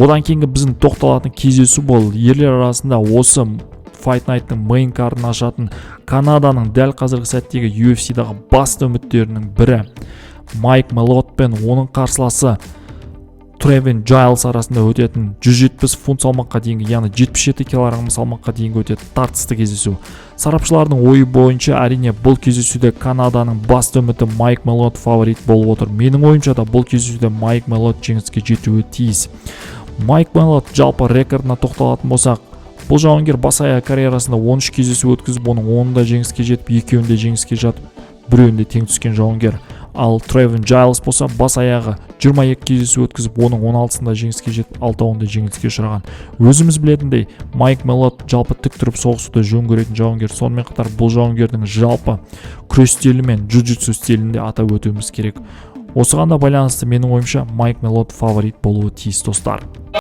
Одан кейінгі біздің тоқталатын кездесу бұл ерлер арасында осы Fight Night'ның мейн кардын ашатын Канаданың дәл қазіргі сәттегі UFC-дағы басты үміттерінің бірі Майк Мелот пен оның қарсыласы Тревин Джайлс арасында өтетін 170 фунт салмаққа дейінгі, яғни 77 кг салмаққа дейінгі өтетін тартысты кездесу. Сарапшылардың ойы бойынша әрине бұл кездесуде Канаданың басты үміті Майк Мелот фаворит болып отыр. Менің ойымша да бұл кездесуде Майк Мелот жеңіске жетуі тиіс. Майк Мелот жалпы рекордына тоқталатын болсақ, бұл жауынгер бас-аяқ карьерасында 13 кездесу өткізіп, оның 10-ында жеңіске жетіп, 2-інде жеңіске жатып, 1-інде тең түскен жауынгер. Ал Тревин Джайлс болса бас-аяғы 22 кездесу өткізіп, оның 16-сында жеңіске жетіп, 6-ында жеңіске ұшыраған. Өзіміз білетіндей, Майк Мелот жалпы тік тұрып соғысуды жөн көретін жауынгер. Сонымен қатар бұл жауынгердің жалпы күрес стилі мен джиу-джитсу стилінде атап өтуіміз керек. Осыған да байланысты менің ойымша Майк Мелот фаворит болуы тиіс, достар.